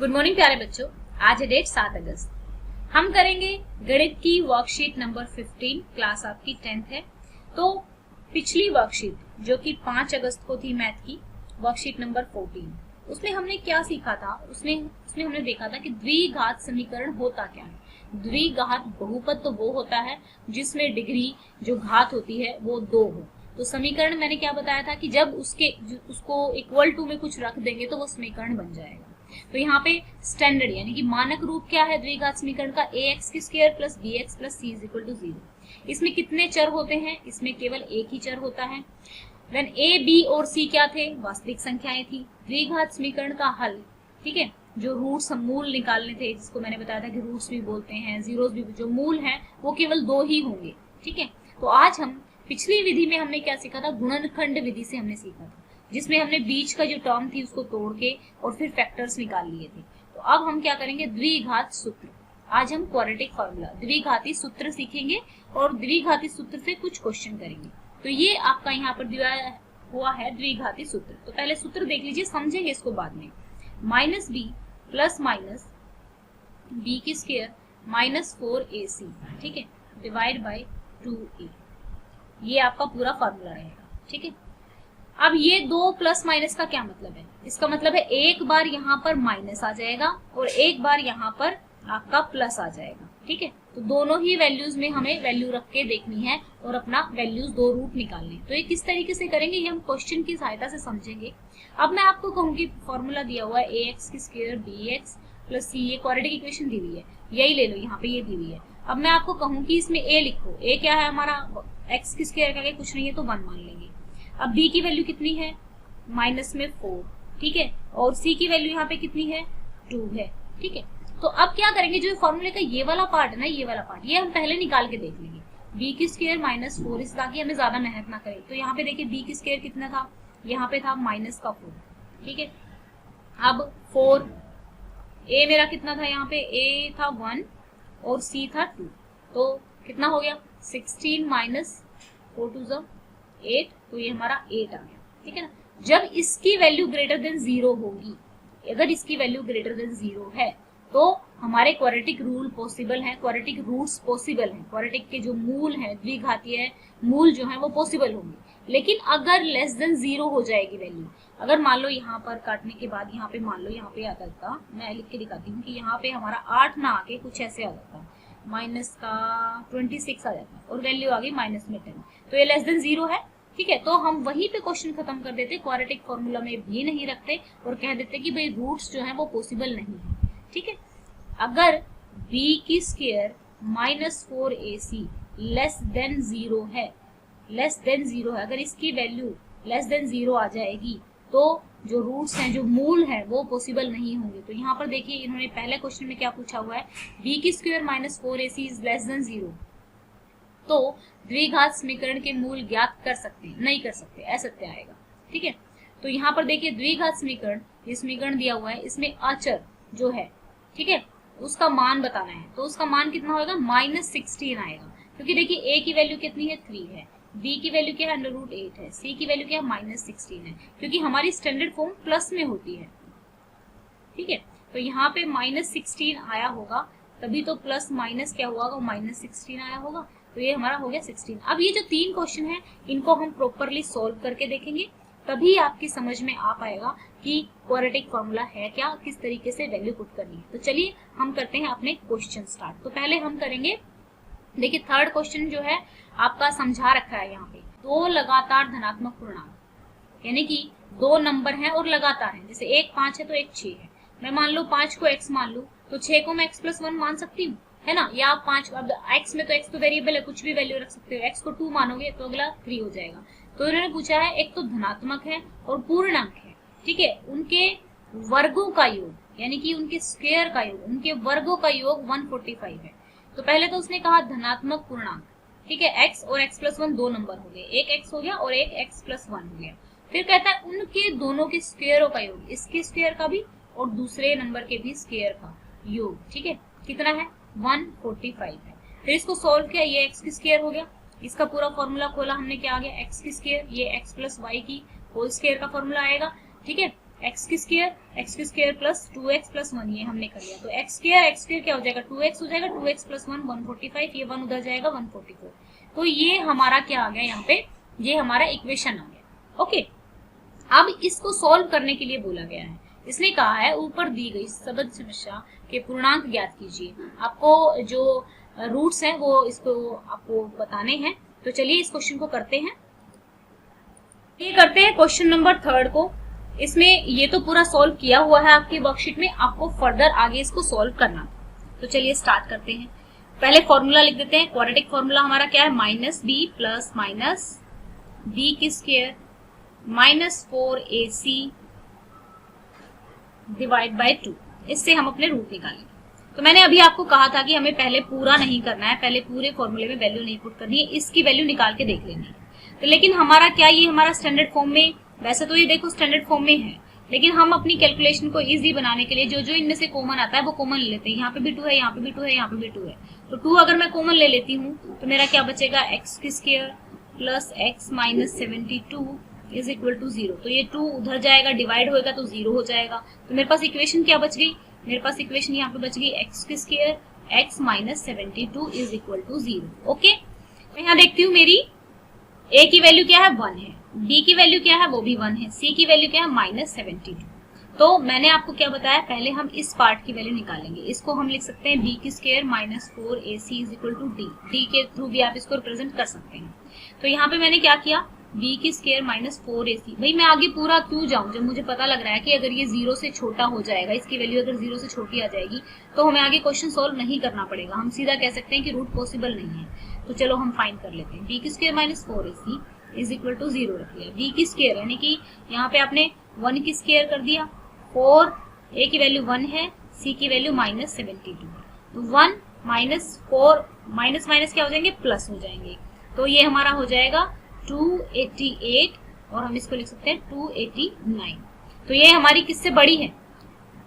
Good morning प्यारे बच्चों। आज है डेट 7 अगस्त। हम करेंगे गणित की वर्कशीट नंबर 15। क्लास आपकी 10th है। तो पिछली वर्कशीट जो कि 5 अगस्त को थी मैथ की, वर्कशीट नंबर 14, उसमें हमने क्या सीखा था? उसमें हमने देखा था कि द्विघात समीकरण होता क्या है। द्विघात बहुपद तो वो होता है जिसमें डिग्री जो घात होती है वो 2 हो। तो समीकरण मैंने क्या बताया था कि जब उसको इक्वल टू में कुछ रख देंगे तो वो समीकरण बन जाएगा। तो यहाँ पे स्टैंडर्ड यानी कि मानक रूप क्या है द्विघात समीकरण का? ax की square plus bx plus c is equal to 0। इसमें कितने चर होते हैं? इसमें केवल एक ही चर होता है। देन a, b और c क्या थे? वास्तविक संख्याएं थी। द्विघात समीकरण का हल, ठीक है, जो रूट्स हम मूल निकालने थे, जिसको मैंने बताया था कि रूट्स भी बोलते हैं, जीरोस भी, जो मूल हैं वो केवल 2 ही होंगे। ठीक है, तो आज हम पिछली विधि में हमने क्या सीखा था? गुणनखंड विधि से हमने सीखा था, जिसमें हमने बीच का जो टर्म थी उसको तोड़ के और फिर फैक्टर्स निकाल लिए थे। तो अब हम क्या करेंगे? द्विघात सूत्र। आज हम क्वाड्रेटिक फॉर्मूला द्विघाती सूत्र सीखेंगे और द्विघाती सूत्र से कुछ क्वेश्चन करेंगे। तो ये आपका यहाँ पर दिया हुआ है द्विघाती सूत्र। तो पहले सूत्र देख लीजिए, समझेंगे इसको बाद में। Minus B plus minus B की स्क्वायर माइनस 4ac, ठीक है, डिवाइड बाई 2a। ये आपका पूरा फॉर्मूला रहेगा। ठीक है, अब ये 2 प्लस माइनस का क्या मतलब है? इसका मतलब है एक बार यहाँ पर माइनस आ जाएगा और एक बार यहाँ पर आपका प्लस आ जाएगा। ठीक है, तो दोनों ही वैल्यूज में हमें वैल्यू रख के देखनी है और अपना वैल्यूज 2 रूट निकालने। तो ये किस तरीके से करेंगे ये हम क्वेश्चन की सहायता से समझेंगे। अब मैं आपको कहूंगी फॉर्मूला दिया हुआ है ax की स्क्वायर bx प्लस c, ये क्वाड्रेटिक इक्वेशन दी हुई है, यही ले लो, यहाँ पे ये दी हुई है। अब मैं आपको कहूँ कि इसमें a लिखो। a क्या है हमारा? x की स्क्वायर का कुछ नहीं है तो 1 मान लेंगे। अब b की वैल्यू कितनी है? माइनस में 4, ठीक है, और c की वैल्यू यहाँ पे कितनी है? 2 है। ठीक है, तो अब क्या करेंगे? जो फॉर्मूले का ये वाला पार्ट है ना, ये वाला पार्ट, ये हम पहले निकाल के देख लेंगे। b की स्क्वायर माइनस 4, इस ताकि हमें ज्यादा मेहनत ना करें। तो यहाँ पे देखिए b की स्क्वायर कितना था? यहाँ पे था माइनस का 4। ठीक है, अब 4, a मेरा कितना था? यहाँ पे a था 1 और c था 2, तो कितना हो गया? 16 माइनस 4 टू 8, तो ये हमारा 8 आ गया। ठीक है ना, जब इसकी वैल्यू ग्रेटर देन 0 होगी, अगर इसकी वैल्यू ग्रेटर देन 0 है तो हमारे क्वाड्रेटिक रूल पॉसिबल है, क्वाड्रेटिक रूट्स पॉसिबल हैं, क्वाड्रेटिक के जो मूल हैं, द्विघातीय मूल जो है वो पॉसिबल होंगे। लेकिन अगर लेस देन 0 हो जाएगी वैल्यू, अगर मान लो यहाँ पर काटने के बाद यहाँ पे मान लो यहाँ पे आता था, मैं लिख के दिखाती हूँ कि यहाँ पे हमारा 8 ना आके कुछ ऐसे आ जाता, माइनस का 26 आ जाता और वैल्यू आ गई माइनस में 10, तो ये लेस देन 0 है। ठीक है, तो हम वहीं पे क्वेश्चन खत्म कर देते, क्वाड्रेटिक फॉर्मूला में भी नहीं रखते और कह देते कि भाई रूट्स जो है वो पॉसिबल नहीं है। ठीक है, अगर b की square minus 4ac less than 0 है, लेस देन 0 है, अगर इसकी वैल्यू लेस देन 0 आ जाएगी तो जो रूट्स हैं, जो मूल हैं, वो पॉसिबल नहीं होंगे। तो यहाँ पर देखिए इन्होंने पहले क्वेश्चन में क्या पूछा हुआ है? b की square minus 4ac is less than 0, तो द्विघात समीकरण के मूल ज्ञात कर सकते हैं? नहीं कर सकते, असत्य आएगा। ठीक है, तो यहाँ पर देखिए द्विघात समीकरण, ये समीकरण दिया हुआ है, इसमें अचर जो है, ठीक है, उसका मान बताना है। तो उसका मान कितना होगा? माइनस 16 आएगा, क्योंकि देखिए a की वैल्यू कितनी है? 3 है, b की वैल्यू क्या है? √8 है, c की वैल्यू क्या है? माइनस 16 है, क्योंकि हमारी स्टैंडर्ड फॉर्म प्लस में होती है। ठीक है, तो यहाँ पे माइनस 16 आया होगा, तभी तो प्लस माइनस क्या हुआ होगा? माइनस 16 आया होगा। तो ये हमारा हो गया 16। अब ये जो 3 क्वेश्चन है इनको हम प्रॉपरली सॉल्व करके देखेंगे, तभी आपकी समझ में आ पाएगा कि क्वाड्रेटिक फॉर्मूला है क्या, किस तरीके से वैल्यू पुट करनी है। तो चलिए हम करते हैं अपने क्वेश्चन स्टार्ट। तो पहले हम करेंगे, देखिए थर्ड क्वेश्चन जो है आपका समझा रखा है यहाँ पे, 2 लगातार धनात्मक पूर्णांक, यानी कि 2 नंबर हैं और लगातार हैं। जैसे एक 5 है तो एक 6 है, मैं मान लो 5 को x मान लू तो 6 को मैं x प्लस 1 मान सकती हूँ, है ना, या आप 5, अब x में तो x तो वेरिएबल है, कुछ भी वैल्यू रख सकते हो, x को 2 मानोगे तो अगला 3 हो जाएगा। तो उन्होंने पूछा है एक तो धनात्मक है और पूर्णांक है, ठीक है, उनके वर्गों का योग, यानी कि उनके स्क्वायर का योग, उनके वर्गों का योग 145 है। तो पहले तो उसने कहा धनात्मक पूर्णांक, ठीक है, x और x प्लस 1 2 नंबर हो गए, एक x हो गया और एक x प्लस 1 हो गया। फिर कहता है उनके दोनों के स्क्वायरों का योग, इसके स्क्वायर का भी और दूसरे नंबर के भी स्क्वायर का योग, ठीक है, कितना है? 145 है। फिर इसको सॉल्व किया, ये x की स्क्वायर हो गया, इसका पूरा फॉर्मूला खोला हमने, क्या आ गया? x की स्क्वायर, ये x प्लस वाई की होल स्क्वायर का फॉर्मूला आएगा। ठीक है, एक्स की स्क्वायर प्लस 2x प्लस 1, ये हमने कर लिया। तो एक्स स्क्वायर क्या हो जाएगा, 2x हो जाएगा, 2x प्लस 1 145, ये 1 उधर जाएगा 144। तो ये हमारा क्या आ गया यहाँ पे, ये हमारा इक्वेशन आ गया। ओके, अब इसको सॉल्व करने के लिए बोला गया है, इसने कहा है ऊपर दी गई सबद समस्या के पूर्णांक ज्ञात कीजिए। आपको जो रूट्स हैं वो इसको आपको बताने हैं। तो चलिए इस क्वेश्चन को करते हैं। ये करते हैं क्वेश्चन नंबर 3 को। इसमें ये तो पूरा सॉल्व किया हुआ है आपकी वर्कशीट में, आपको फर्दर आगे इसको सॉल्व करना। तो चलिए स्टार्ट करते हैं। पहले फॉर्मूला लिख देते हैं। क्वाड्रेटिक फॉर्मूला हमारा क्या है, minus B plus minus B की square minus 4ac divide by 2। इससे हम अपने रूट निकालेंगे। तो मैंने अभी आपको कहा था कि हमें पहले पूरा नहीं करना है, पहले पूरे फॉर्मूले में वैल्यू नहीं पुट करनी है, इसकी वैल्यू निकाल के देख लेनी है। तो लेकिन हमारा क्या, ये हमारा स्टैंडर्ड फॉर्म में, वैसे तो ये देखो स्टैंडर्ड फॉर्म में है, लेकिन हम अपनी कैलकुलेशन को इजी बनाने के लिए जो जो इनमें से कॉमन आता है वो कॉमन ले लेते हैं। यहाँ पे भी 2 है, यहाँ पे भी 2 है, यहाँ पे भी 2 है। तो 2 अगर मैं कॉमन ले लेती हूँ तो मेरा क्या बचेगा, एक्स की square plus x minus 72 is equal to 0। तो ये 2 उधर जाएगा, डिवाइड होएगा तो 0 हो जाएगा। तो मेरे पास इक्वेशन क्या बच गई, मेरे पास इक्वेशन यहाँ पे बच गई एक्स की square x minus 72 is equal to 0। Okay, मैं यहाँ देखती हूँ मेरी a की वैल्यू क्या है, 1 है, b की वैल्यू क्या है, वो भी 1 है, c की वैल्यू क्या है, माइनस 72। तो मैंने आपको क्या बताया, पहले हम इस पार्ट की वैल्यू निकालेंगे। इसको हम लिख सकते हैं b की square minus 4ac is equal to d के थ्रू भी आप इसको रिप्रेजेंट कर सकते हैं। तो यहाँ पे मैंने क्या किया, b की स्क्वायर माइनस 4ac। भाई मैं आगे पूरा क्यों जाऊं, जब मुझे पता लग रहा है कि अगर ये 0 से छोटा हो जाएगा, इसकी वैल्यू अगर 0 से छोटी आ जाएगी तो हमें आगे क्वेश्चन सॉल्व नहीं करना पड़ेगा, हम सीधा कह सकते हैं कि रूट पॉसिबल नहीं है। तो चलो हम फाइंड कर लेते हैं। b की square minus 4ac is equal to 0 रख लिया। b की स्क्वायर यानी कि यहाँ पे आपने 1 की स्क्वायर कर दिया, 4 a की वैल्यू 1 है, c की वैल्यू माइनस 72 है। तो 1 माइनस 4 माइनस माइनस क्या हो जाएंगे, प्लस हो जाएंगे। तो ये हमारा हो जाएगा 288 और हम इसको लिख सकते हैं 289। तो ये हमारी किससे बड़ी है,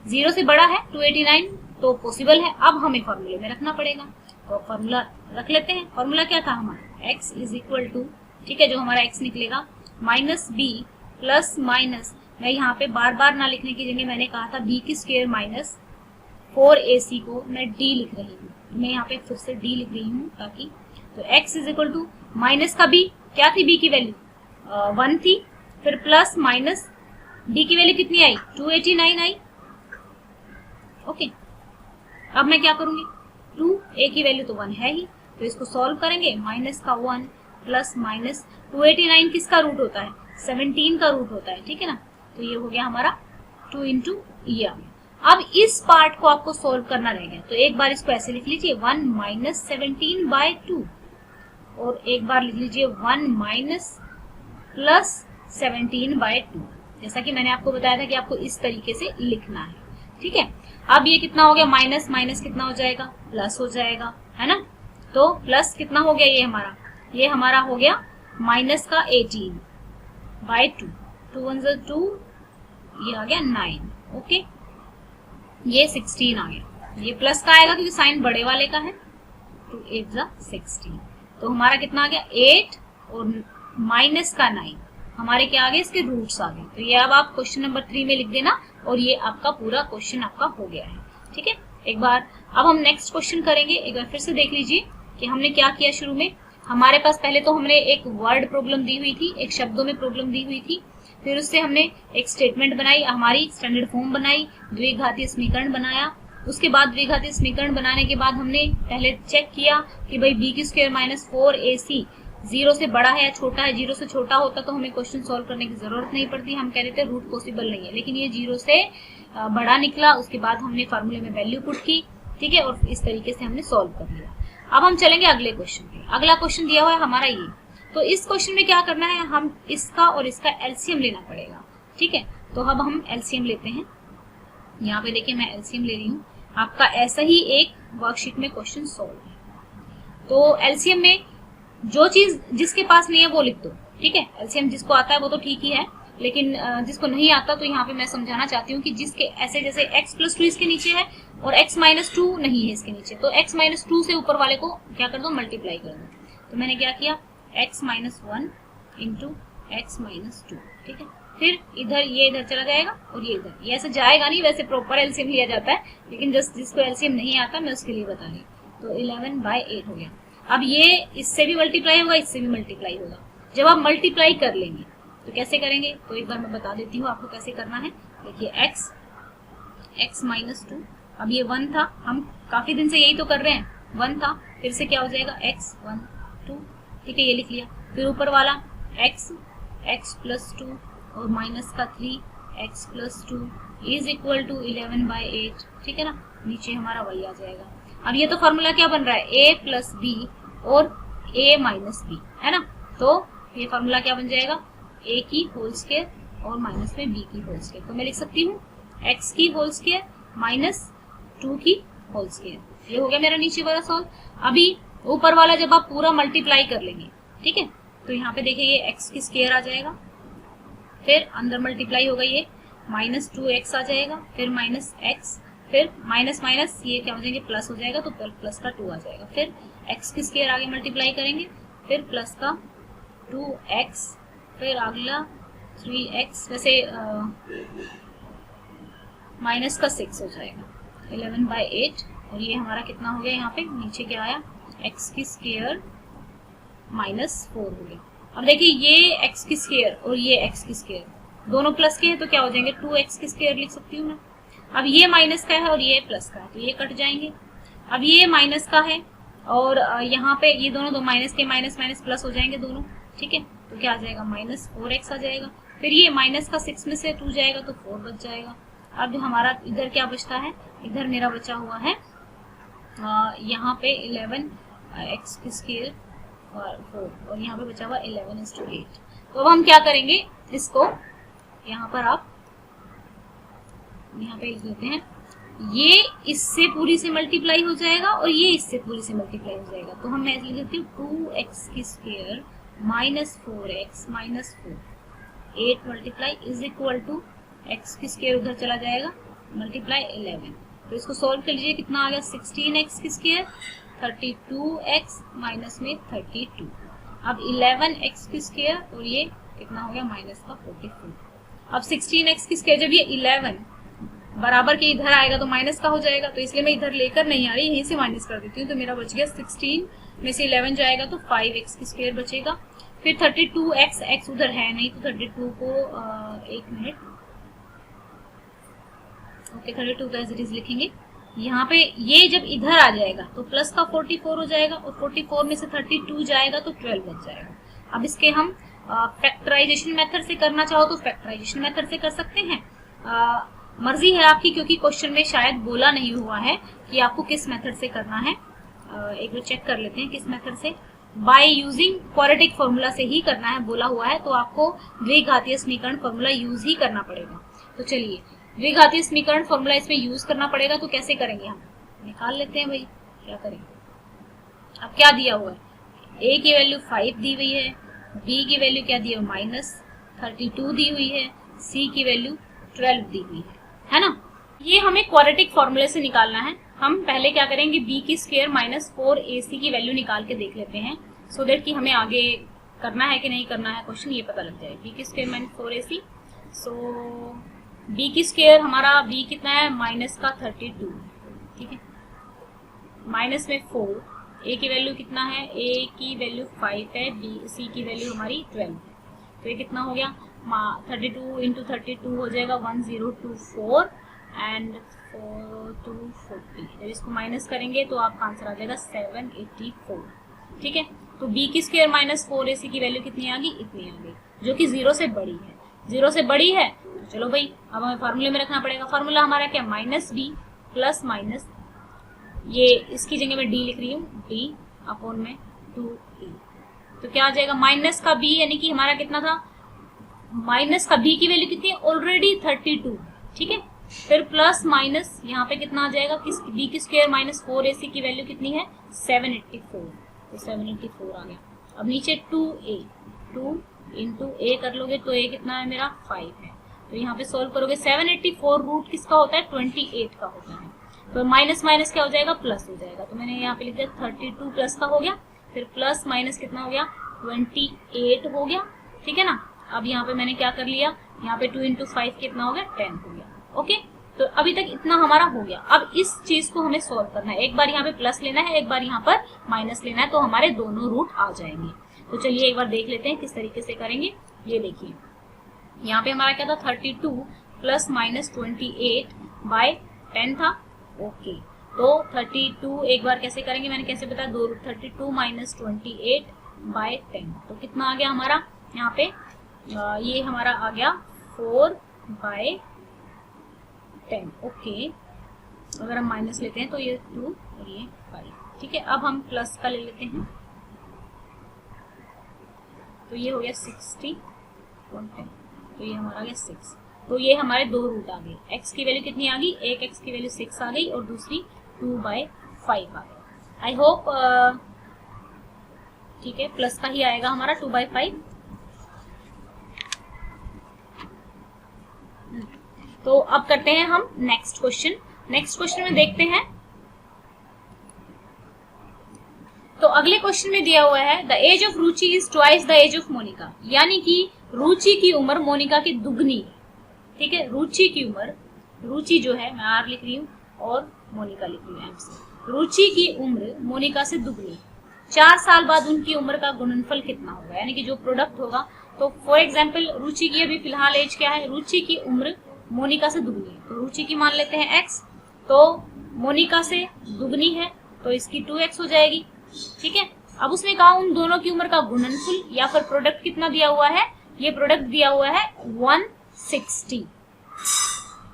0 से बड़ा है 289, तो पॉसिबल है। अब हमें फॉर्मूले में रखना पड़ेगा, तो फॉर्मूला रख लेते हैं। फॉर्मूला क्या था हमारा, x इज इक्वल टू, ठीक है, जो हमारा x निकलेगा माइनस b प्लस माइनस, मैं यहाँ पे बार बार ना लिखने की जगह मैंने कहा था b की स्क्वायर माइनस 4ac को मैं d लिख रही हूँ, मैं यहाँ पे फिर से d लिख रही हूँ ताकि, तो x is equal to minus का b, क्या थी b की वैल्यू 1 थी, फिर प्लस माइनस d की वैल्यू कितनी आई, 289 आई। ओके, अब मैं क्या करूंगी, 2a की वैल्यू तो 1 है ही, तो इसको सॉल्व करेंगे। माइनस का 1 प्लस माइनस 289 किसका रूट होता है, 17 का रूट होता है, ठीक है ना। तो ये हो गया हमारा 2 इंटू ये आ गया। अब इस पार्ट को आपको सॉल्व करना रह गया, तो एक बार इसको ऐसे लिख लीजिए 1 माइनस 17 बाय 2, और एक बार लिख लीजिए 1 माइनस प्लस 17 बाय 2। जैसा कि मैंने आपको बताया था कि आपको इस तरीके से लिखना है, ठीक है। अब ये कितना हो गया, माइनस माइनस कितना हो जाएगा, प्लस हो जाएगा, है ना। तो प्लस कितना हो गया, ये हमारा हो गया माइनस का 18 बाय 2, 2 1 2, ये आ गया 9। ओके, ये 16 आ गया, ये प्लस का आएगा क्योंकि साइन बड़े वाले का है, 2 8 16। तो हमारा कितना आ गया 8 और माइनस का 9, हमारे क्या आ गए, इसके रूट्स आ गए। तो ये अब आप क्वेश्चन नंबर 3 में लिख देना, और ये आपका पूरा क्वेश्चन आपका हो गया है, ठीक है। एक बार अब हम नेक्स्ट क्वेश्चन करेंगे, एक बार फिर से देख लीजिए कि हमने क्या किया। शुरू में हमारे पास पहले तो हमने एक वर्ड प्रॉब्लम दी हुई थी, एक शब्दों में प्रॉब्लम दी हुई थी, फिर उससे हमने एक स्टेटमेंट बनाई, हमारी स्टैंडर्ड फॉर्म बनाई, द्विघातीय समीकरण बनाया। उसके बाद द्विघातीय समीकरण बनाने के बाद हमने पहले चेक किया कि भाई b की स्क्वायर माइनस 4ac 0 से बड़ा है या छोटा है। 0 से छोटा होता तो हमें क्वेश्चन सॉल्व करने की जरूरत नहीं पड़ती, हम कह रहे थे रूट पॉसिबल नहीं है, लेकिन ये 0 से बड़ा निकला। उसके बाद हमने फार्मूले में वैल्यू पुट की, ठीक है, और इस तरीके से हमने सॉल्व कर लिया। अब हम चलेंगे अगले क्वेश्चन पे। अगला क्वेश्चन दिया हुआ है हमारा ये, तो इस क्वेश्चन में क्या करना है, हम इसका और इसका एलसीएम लेना पड़ेगा, ठीक है। तो अब हम एलसीएम लेते हैं। यहाँ पे देखिए मैं एलसीएम ले रही हूँ, आपका ऐसा ही एक वर्कशीट में क्वेश्चन सॉल्व है। तो एलसीएम में जो चीज जिसके पास नहीं है वो लिख दो, ठीक है। एलसीएम जिसको आता है वो तो ठीक ही है, लेकिन जिसको नहीं आता तो यहाँ पे मैं समझाना चाहती हूँ कि जिसके ऐसे जैसे x प्लस 2 इसके नीचे है और x माइनस 2 नहीं है इसके नीचे, तो x माइनस 2 से ऊपर वाले को क्या कर दो, मल्टीप्लाई कर दो। तो मैंने क्या किया, x minus 1 into x minus 2, ठीक है। फिर इधर ये इधर चला जाएगा और ये इधर, ये ऐसे जाएगा नहीं, वैसे प्रॉपर एलसीएम लिया जाता है, लेकिन जिसको एलसीएम नहीं आता मैं उसके लिए बता रही। तो 11/8 हो गया। अब ये इससे भी मल्टीप्लाई होगा, इससे भी मल्टीप्लाई होगा। जब आप मल्टीप्लाई कर लेंगे तो कैसे करेंगे, तो एक बार मैं बता देती हूँ आपको कैसे करना है। देखिए x -2, अब ये 1 था, हम काफी दिन से यही तो कर रहे हैं, 1 था, फिर से क्या हो जाएगा x 1 2, ठीक है, ये लिख लिया। फिर ऊपर वाला x +2 और माइनस का 3 x +2 इज इक्वल टू 11/8, ठीक है ना, नीचे हमारा y आ जाएगा। अब ये तो फॉर्मूला क्या बन रहा है, a + b और a - b, है ना, तो ये फॉर्मूला क्या बन जाएगा, a की होल स्क्वायर और माइनस में b की होल स्क्वायर। तो मैं लिख सकती हूँ x की होल स्क्वायर -2 की होल स्क्वायर। ये हो गया मेरा नीचे वाला सॉल्व। अभी ऊपर वाला जब आप पूरा मल्टीप्लाई कर लेंगे, ठीक है, तो यहाँ पे देखिए ये x की स्क्वायर आ जाएगा, फिर अंदर मल्टीप्लाई होगा, ये -2x आ जाएगा, फिर -x, फिर माइनस माइनस ये क्या हो जाएंगे, प्लस हो जाएगा, तो प्लस का 2 आ जाएगा, फिर x की स्क्वायर आगे मल्टीप्लाई करेंगे, फिर प्लस का 2x, फिर अगला 3x, वैसे माइनस का 6 हो जाएगा, 11/8। और ये हमारा कितना हो गया, यहाँ पे नीचे क्या आया, x की स्क्वायर -4 हो गया। अब देखिए ये x की स्क्वायर और ये x की स्क्वायर दोनों प्लस के हैं, तो क्या हो जाएंगे, 2x की स्क्वायर लिख सकती हूँ मैं। अब ये माइनस का है और ये प्लस का है, तो ये कट जाएंगे। अब ये माइनस का है और यहाँ पे ये दोनों दो माइनस के माइनस माइनस प्लस हो जाएंगे दोनों, ठीक है, तो क्या आ जाएगा, -4x आ जाएगा। फिर ये माइनस का 6 में से 2 जाएगा तो 4 बच जाएगा। अब हमारा इधर क्या बचता है, इधर मेरा बचा हुआ है यहाँ पे 11x की स्क्वायर और 4, और यहाँ पे बचा हुआ 11:8। तो अब हम क्या करेंगे, इसको यहाँ पर आप यहाँ पे लिख लेते हैं, ये इससे पूरी से मल्टीप्लाई हो जाएगा और ये इससे पूरी से मल्टीप्लाई हो जाएगा। तो हम ऐसे लिख लेते हैं 2x की square -4x -4, 8 multiply is equal to x की स्क्वायर उधर चला जाएगा मल्टीप्लाई 11। तो इसको सॉल्व कर लीजिए, कितना आ गया, 16x की स्क्वायर 32x माइनस में 32। अब 11x की स्क्वायर और ये कितना हो गया, माइनस का 44। अब 16x की स्क्वायर, जब ये 11 बराबर के इधर आएगा तो माइनस का हो जाएगा, तो इसलिए मैं इधर लेकर नहीं आ रही, यहीं से माइनस कर देती हूँ। तो मेरा बच गया 16 में से 11 जाएगा तो 5x की स्क्वायर बचेगा। फिर 32x, x उधर है नहीं, तो 32 को एक मिनट, ओके 32 तो एज इट इज लिखेंगे। यहाँ पे ये जब इधर आ जाएगा तो प्लस का 44 हो जाएगा और 44 में से 32 जाएगा तो 12 बच जाएगा। अब इसके हम फैक्टराइजेशन मेथड से करना चाहो तो फैक्टराइजेशन मेथड से कर सकते हैं, मर्जी है आपकी, क्योंकि क्वेश्चन में शायद बोला नहीं हुआ है कि आपको किस मेथड से करना है। एक बार चेक कर लेते हैं किस मेथड से। बाय यूजिंग क्वाड्रेटिक फॉर्मूला से ही करना है, बोला हुआ है, तो आपको द्विघातीय समीकरण फॉर्मूला यूज ही करना पड़ेगा। तो चलिए द्विघातीय समीकरण फॉर्मूला इसमें यूज करना पड़ेगा, तो कैसे करेंगे, हम निकाल लेते हैं भाई, क्या करेंगे। अब क्या दिया हुआ है, a की वैल्यू 5 दी हुई है, b की वैल्यू क्या दी है, -32 दी हुई है, c की वैल्यू 12 दी हुई है ना। ये हमें क्वाड्रेटिक फॉर्मूले से निकालना है। हम पहले क्या करेंगे, b की स्क्वायर -4ac की वैल्यू निकाल के देख लेते हैं, सो देट कि हमें आगे करना है कि नहीं करना है क्वेश्चन, ये पता लग जाए। b की स्क्वायर -4ac, सो b की स्क्वायर हमारा b कितना है, माइनस का 32, ठीक है, माइनस में 4, a की वैल्यू कितना है, a की वैल्यू 5 है, c की वैल्यू हमारी 12 है, तो ये कितना हो गया, 32 इंटू 32 हो जाएगा 1024 एंड 4 to 40। जब इसको माइनस करेंगे तो आपका आंसर आ जाएगा 784, ठीक है। तो b की स्क्वायर -4ac की वैल्यू कितनी आ गई, इतनी आ गई, जो कि 0 से बड़ी है। 0 से बड़ी है तो चलो भाई अब हमें फार्मूले में रखना पड़ेगा। फार्मूला हमारा क्या, -b प्लस माइनस, ये इसकी जगह मैं d लिख रही हूँ, d अपॉन में 2e, तो क्या आ जाएगा, माइनस का b, यानी कि हमारा कितना था, माइनस का b की वैल्यू कितनी है, ऑलरेडी 32, ठीक है, फिर प्लस माइनस यहाँ पे कितना आ जाएगा, किस b की स्क्वायर -4ac की वैल्यू कितनी है, 784, तो 784 आ गया। अब नीचे 2a, 2 इंटू a कर लोगे तो a कितना है मेरा 5 है, तो यहाँ पे सोल्व करोगे 784 रूट किसका होता है, 28 का होता है, तो माइनस माइनस क्या हो जाएगा, प्लस हो जाएगा। तो मैंने यहाँ पे लिख दिया 32 प्लस का हो गया, फिर प्लस माइनस कितना हो गया, 28 हो गया, ठीक है ना। अब यहाँ पे मैंने क्या कर लिया, यहाँ पे 2 इंटू 5 कितना हो गया, 10 हो गया। ओके, तो अभी तक इतना हमारा हो गया। अब इस चीज को हमें सॉल्व करना है, एक बार यहाँ पे प्लस लेना है, एक बार यहाँ पर माइनस लेना है, तो हमारे दोनों रूट आ जाएंगे। तो चलिए एक बार देख लेते हैं किस तरीके से करेंगे। ये देखिए यहाँ पे हमारा क्या था, 32 प्लस माइनस 28 बाय 10 था। ओके, तो 32 एक बार कैसे करेंगे, मैंने कैसे बताया, दो रूट 32 माइनस 28 बाय 10, तो कितना आ गया हमारा यहाँ पे, ये हमारा आ गया 4 बाय 10। ओके, अगर हम माइनस लेते हैं तो ये 2 और ये 5। ठीक है, अब हम प्लस का ले लेते हैं, तो ये हो गया 60 और 10, तो ये हमारा आ गया 6। तो ये हमारे दो रूट आ गए। x की वैल्यू कितनी आ गई, एक x की वैल्यू 6 आ गई और दूसरी 2/5 आ गई। आई होप ठीक है, प्लस का ही आएगा हमारा 2/5। तो अब करते हैं हम नेक्स्ट क्वेश्चन। नेक्स्ट क्वेश्चन में देखते हैं, तो अगले क्वेश्चन में दिया हुआ है the age of Ruchi is twice the age of Monica, यानी कि रुचि की उम्र मोनिका की दुगनी है। ठीक है, रुचि की उम्र, रुचि जो है मैं आर लिख रही हूँ और मोनिका लिख रही हूँ एम से, रुचि की उम्र मोनिका से दुगनी। 4 साल बाद उनकी उम्र का गुणनफल कितना होगा, यानी कि जो प्रोडक्ट होगा। तो फॉर एग्जाम्पल रुचि की अभी फिलहाल एज क्या है, रुचि की उम्र मोनिका से दुगनी है, तो रुचि की मान लेते हैं x, तो मोनिका से दुगनी है तो इसकी 2x हो जाएगी। ठीक है, अब उसने कहा उन दोनों की उम्र का गुणनफल या फिर प्रोडक्ट कितना दिया हुआ है, ये प्रोडक्ट दिया हुआ है 160।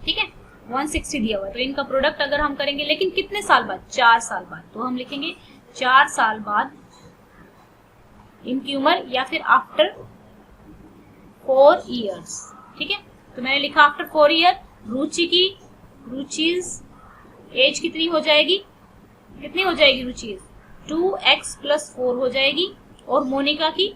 ठीक है, 160 दिया हुआ है, तो इनका प्रोडक्ट अगर हम करेंगे, लेकिन कितने साल बाद, 4 साल बाद, तो हम लिखेंगे 4 साल बाद इनकी उम्र, या फिर आफ्टर 4 ईयर्स। ठीक है, तो मैंने लिखा आफ्टर 4 ईयर रुचि's एज कितनी हो जाएगी, कितनी हो जाएगी रुचि's 2x + 4 हो जाएगी, और मोनिका की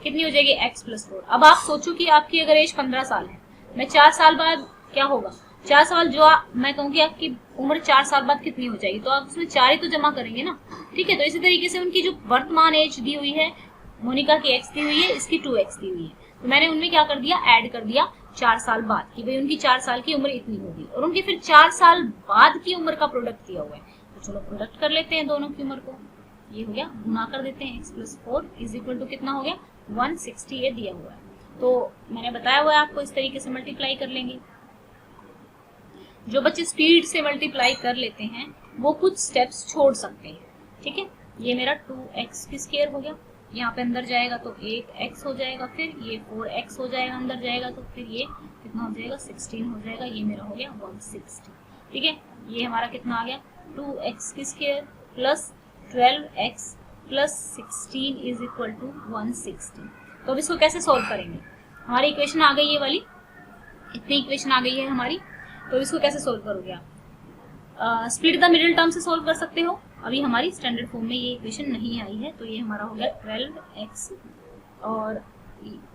कितनी हो जाएगी, x + 4। अब आप सोचो कि आपकी अगर एज 15 साल है, मैं 4 साल बाद क्या होगा, 4 साल जो मैं कहूँगी आपकी उम्र 4 साल बाद कितनी हो जाएगी, तो आप उसमें 4 ही तो जमा करेंगे ना। ठीक है, तो इसी तरीके से उनकी जो वर्तमान एज दी हुई है, मोनिका की x दी हुई है, इसकी 2x दी हुई है, तो मैंने उनमें क्या कर दिया, ऐड कर दिया 4 साल बाद कि भाई उनकी 4 साल की उम्र इतनी होगी, और उनकी फिर 4 साल बाद की उम्र का प्रोडक्ट दिया हुआ है, तो चलो प्रोडक्ट कर लेते हैं दोनों की उम्र को। ये हो गया, गुना कर देते हैं, x + 4 = कितना हो गया, 160 ये दिया हुआ है। तो मैंने बताया हुआ है आपको इस तरीके से मल्टीप्लाई कर लेंगे। जो बच्चे स्पीड से मल्टीप्लाई कर लेते हैं वो कुछ स्टेप्स छोड़ सकते हैं। ठीक है, ये मेरा 2x² हो गया, यहाँ पे अंदर जाएगा तो 8x हो जाएगा, फिर ये 4x हो जाएगा, अंदर जाएगा तो फिर ये कितना हो जाएगा, 16 हो जाएगा, ये मेरा हो गया 160। ठीक है, ये हमारा कितना आ गया, 2x² + 12x + 16 = 160। तो अब इसको कैसे सॉल्व करेंगे, हमारी इक्वेशन आ गई ये वाली, इतनी इक्वेशन आ गई है हमारी, तो इसको कैसे सॉल्व करोगे आप, स्प्लिट द मिडिल टर्म से सॉल्व कर सकते हो। अभी हमारी स्टैंडर्ड फॉर्म में ये इक्वेशन नहीं आई है, तो ये हमारा हो गया 12x, और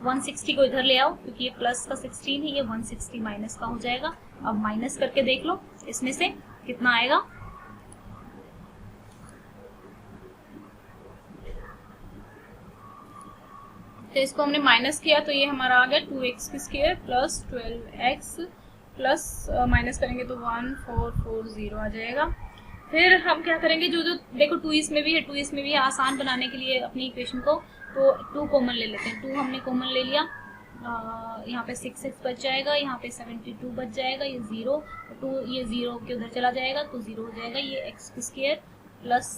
160 को इधर ले आओ क्योंकि ये प्लस का 16 है, ये 160 माइनस का हो जाएगा। अब माइनस करके देख लो इसमें से कितना आएगा, तो इसको हमने माइनस किया तो ये हमारा आ गया 2x² + 12x प्लस माइनस करेंगे तो 1440 आ जाएगा। फिर हम क्या करेंगे, जो जो देखो 2 इसमें भी है, 2 इसमें भी है, आसान बनाने के लिए अपनी इक्वेशन को, तो 2 कॉमन ले लेते हैं। 2 हमने कॉमन ले लिया, यहाँ पे 6x बच जाएगा, यहाँ पे 72 बच जाएगा, ये 0, 2 ये 0 के उधर चला जाएगा तो 0 हो जाएगा, ये x² +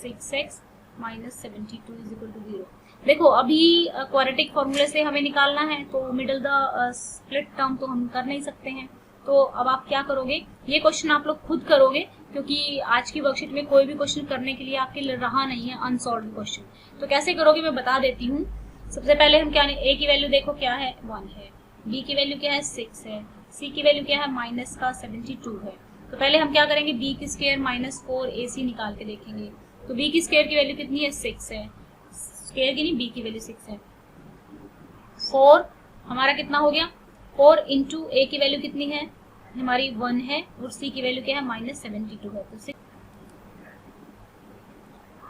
6x - 72 = 0। देखो अभी क्वाड्रेटिक फॉर्मूले से हमें निकालना है, तो मिडल द स्प्लिट टर्म तो हम कर नहीं सकते हैं। तो अब आप क्या करोगे, ये क्वेश्चन आप लोग खुद करोगे क्योंकि आज की वर्कशीट में कोई भी क्वेश्चन करने के लिए आपके लिए रहा नहीं है अनसॉल्व क्वेश्चन। तो कैसे करोगे मैं बता देती हूँ। सबसे पहले हम क्या, a की वैल्यू देखो क्या है, 1 है, b की वैल्यू क्या है, 6 है, c की वैल्यू क्या है, -72 है। तो पहले हम क्या करेंगे, b² - 4ac निकाल के देखेंगे। तो b² की वैल्यू कितनी है, 6 है, स्क्वायर की नहीं, b की वैल्यू 6 है। 4 हमारा कितना हो गया, 4 × a की वैल्यू कितनी है हमारी, 1 है, और c की वैल्यू क्या है, -72 है। तो 6,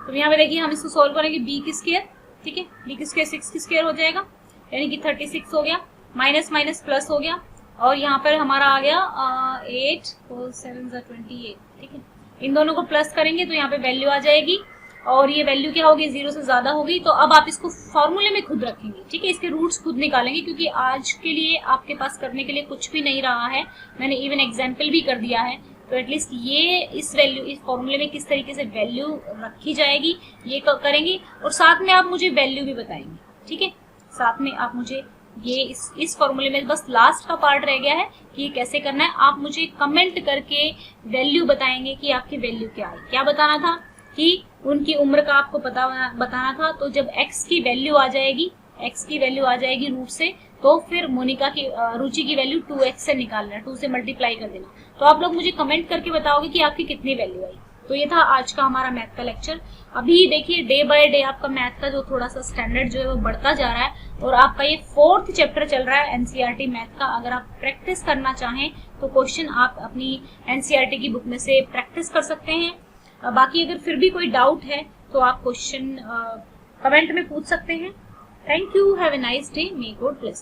तो यहाँ पे देखिए हम इसको सॉल्व करेंगे, b², ठीक है, b² 6² हो जाएगा, यानी कि 36 हो गया, माइनस माइनस प्लस हो गया, और यहाँ पर हमारा आ गया 8 4 7 28, ठीक है। इन दोनों को प्लस करेंगे तो यहाँ पे वैल्यू आ जाएगी, और ये वैल्यू क्या होगी, 0 से ज्यादा होगी। तो अब आप इसको फॉर्मूले में खुद रखेंगे, ठीक है, इसके रूट्स खुद निकालेंगे, क्योंकि आज के लिए आपके पास करने के लिए कुछ भी नहीं रहा है, मैंने इवन एग्जाम्पल भी कर दिया है। तो एटलीस्ट ये इस फॉर्मूले में किस तरीके से वैल्यू रखी जाएगी ये करेंगे, और साथ में आप मुझे वैल्यू भी बताएंगे, ठीक है। साथ में आप मुझे ये इस फॉर्मूले में बस लास्ट का पार्ट रह गया है कि ये कैसे करना है। आप मुझे कमेंट करके वैल्यू बताएंगे कि आपकी वैल्यू क्या है। क्या बताना था कि उनकी उम्र का आपको बताना था। तो जब x की वैल्यू आ जाएगी, रूट से, तो फिर मोनिका की रुचि की वैल्यू 2x से निकालना, 2 से मल्टीप्लाई कर देना। तो आप लोग मुझे कमेंट करके बताओगे कि आपकी कितनी वैल्यू आई। तो ये था आज का हमारा मैथ का लेक्चर। अभी देखिए डे बाय डे आपका मैथ का जो थोड़ा सा स्टैंडर्ड जो है वो बढ़ता जा रहा है, और आपका ये 4th चैप्टर चल रहा है एनसीईआरटी मैथ का। अगर आप प्रैक्टिस करना चाहें तो क्वेश्चन आप अपनी एनसीईआरटी की बुक में से प्रैक्टिस कर सकते हैं। बाकी अगर फिर भी कोई डाउट है तो आप क्वेश्चन कमेंट में पूछ सकते हैं। Thank you, have a nice day, may God bless.